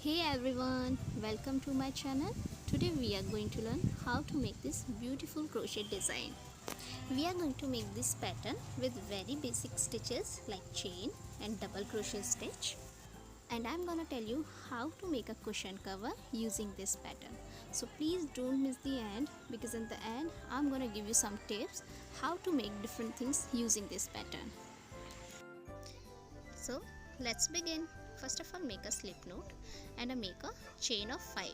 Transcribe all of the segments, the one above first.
Hey everyone, welcome to my channel. Today we are going to learn how to make this beautiful crochet design. We are going to make this pattern with very basic stitches like chain and double crochet stitch. And I'm gonna tell you how to make a cushion cover using this pattern. So please don't miss the end, because in the end I'm gonna give you some tips how to make different things using this pattern. So let's begin. First of all, make a slip knot and make a chain of 5.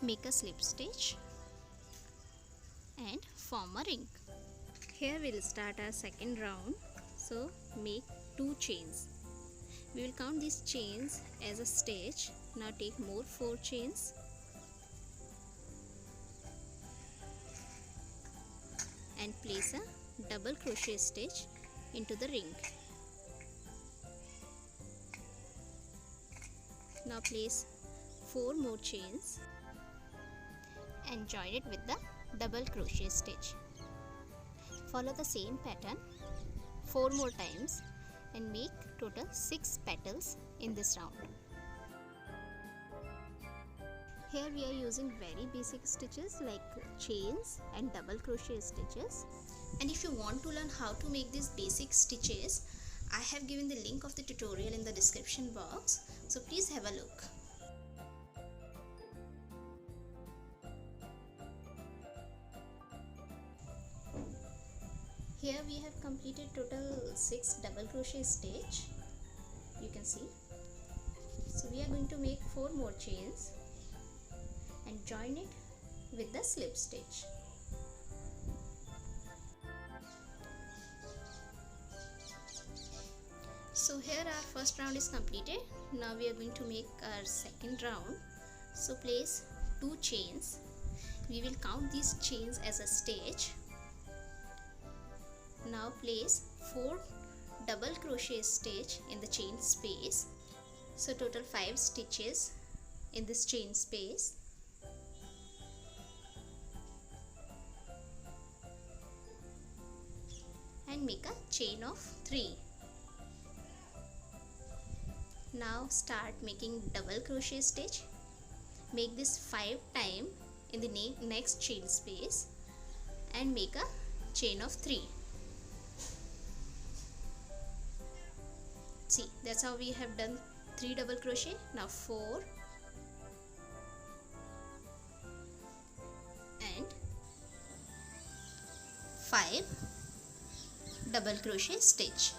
Make a slip stitch and form a ring. Here we'll start our second round. So make 2 chains. We will count these chains as a stitch. Now take more 4 chains and place a double crochet stitch into the ring. Now place 4 more chains and join it with the double crochet stitch. Follow the same pattern 4 more times and make total 6 petals in this round. Here we are using very basic stitches like chains and double crochet stitches. And if you want to learn how to make these basic stitches, I have given the link of the tutorial in the description box, so please have a look. Here we have completed total 6 double crochet stitch, you can see. So we are going to make 4 more chains and join it with the slip stitch. So here our first round is completed. Now we are going to make our second round. So place 2 chains. We will count these chains as a stitch. Now place 4 double crochet stitch in the chain space. So total 5 stitches in this chain space. And make a chain of 3. Now start making double crochet stitch. Make this 5 times in the next chain space and make a chain of 3. See, that's how we have done 3 double crochet. Now 4 and 5 double crochet stitch.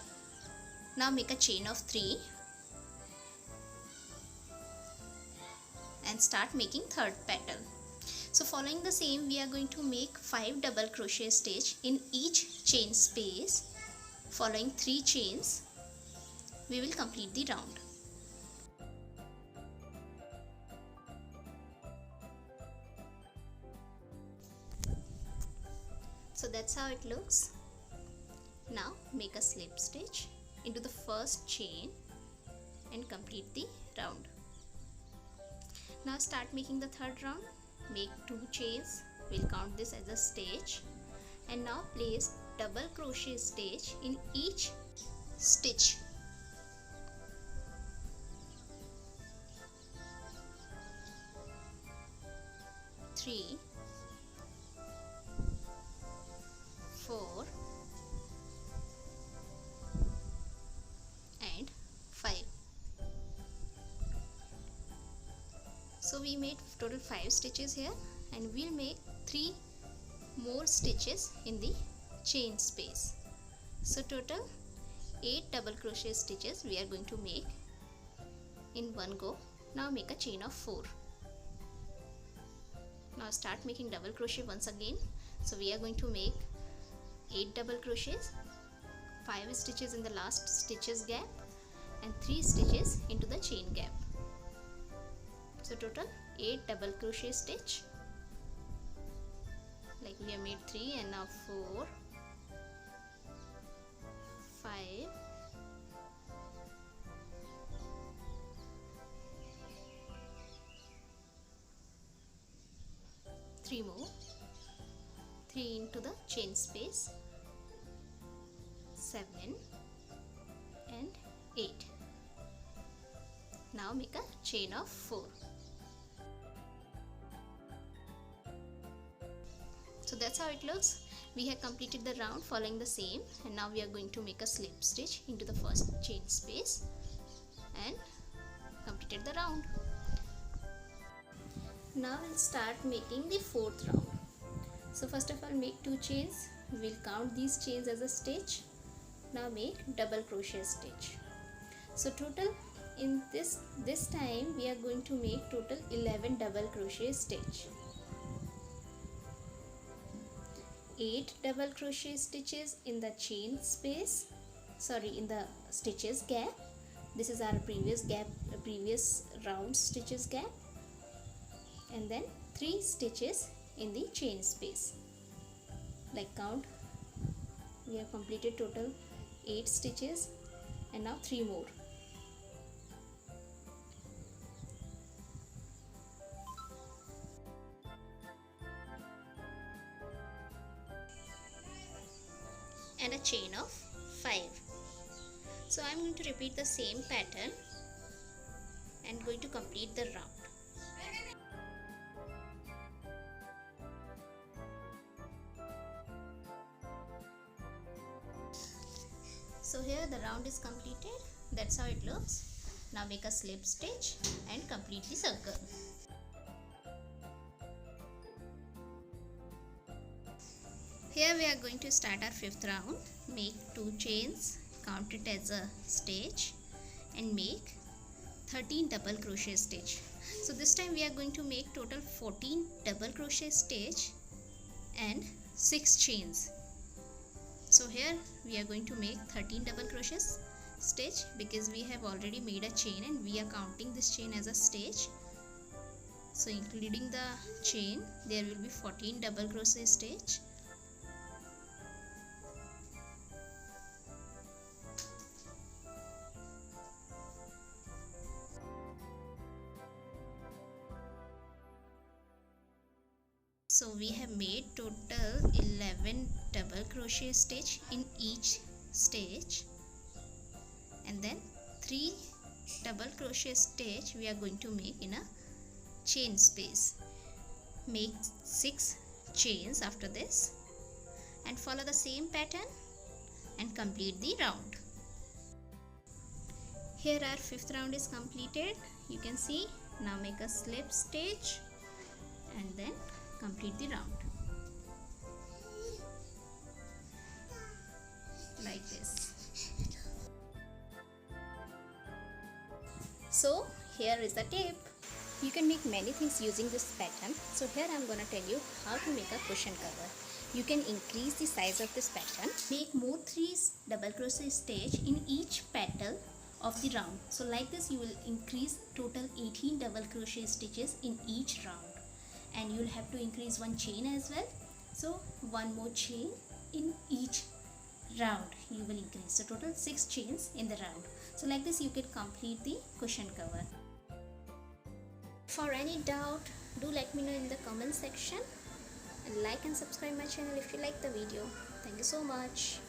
Now make a chain of 3 and start making third petal. So following the same, we are going to make 5 double crochet stitch in each chain space. Following 3 chains, we will complete the round. So that's how it looks. Now make a slip stitch into the first chain and complete the round. Now start making the third round. Make 2 chains. We'll count this as a stitch. And now place double crochet stitch in each stitch. Three, 4 and 5. So we made total 5 stitches here, and we'll make 3 more stitches in the chain space. So total 8 double crochet stitches we are going to make in one go. Now make a chain of 4. Now start making double crochet once again. So we are going to make 8 double crochets, 5 stitches in the last stitches gap and 3 stitches into the chain gap. So total 8 double crochet stitch. Like we have made 3 and now 4, 5, 3 more, 3 into the chain space 7 and 8. Now make a chain of 4. So that's how it looks. We have completed the round following the same, and now we are going to make a slip stitch into the first chain space and completed the round. Now we'll start making the fourth round. So first of all, make 2 chains. We'll count these chains as a stitch. Now make double crochet stitch. So total in this time we are going to make total 11 double crochet stitch. 8 double crochet stitches in the chain space, in the stitches gap. This is our previous round stitches gap, and then 3 stitches in the chain space. Like count, we have completed total 8 stitches, and now 3 more. And a chain of 5. So I am going to repeat the same pattern and going to complete the round. So here the round is completed. That's how it looks. Now make a slip stitch and complete the circle. Here we are going to start our 5th round. Make 2 chains, count it as a stitch, and make 13 double crochet stitch. So this time we are going to make total 14 double crochet stitch and 6 chains. So here we are going to make 13 double crochet stitch because we have already made a chain and we are counting this chain as a stitch. So including the chain, there will be 14 double crochet stitch. So we have made total 11 double crochet stitch in each stitch, and then 3 double crochet stitch we are going to make in a chain space. Make 6 chains after this and follow the same pattern and complete the round. Here our 5th round is completed. You can see. Now make a slip stitch and then complete the round like this. So here is the tip. You can make many things using this pattern. So here I am gonna tell you how to make a cushion cover. You can increase the size of this pattern. Make more 3 double crochet stitch in each petal of the round. So like this you will increase total 18 double crochet stitches in each round. And you will have to increase 1 chain as well. So 1 more chain in each round you will increase. So total 6 chains in the round. So like this you can complete the cushion cover. For any doubt, do let me know in the comment section, and like and subscribe my channel if you like the video. Thank you so much.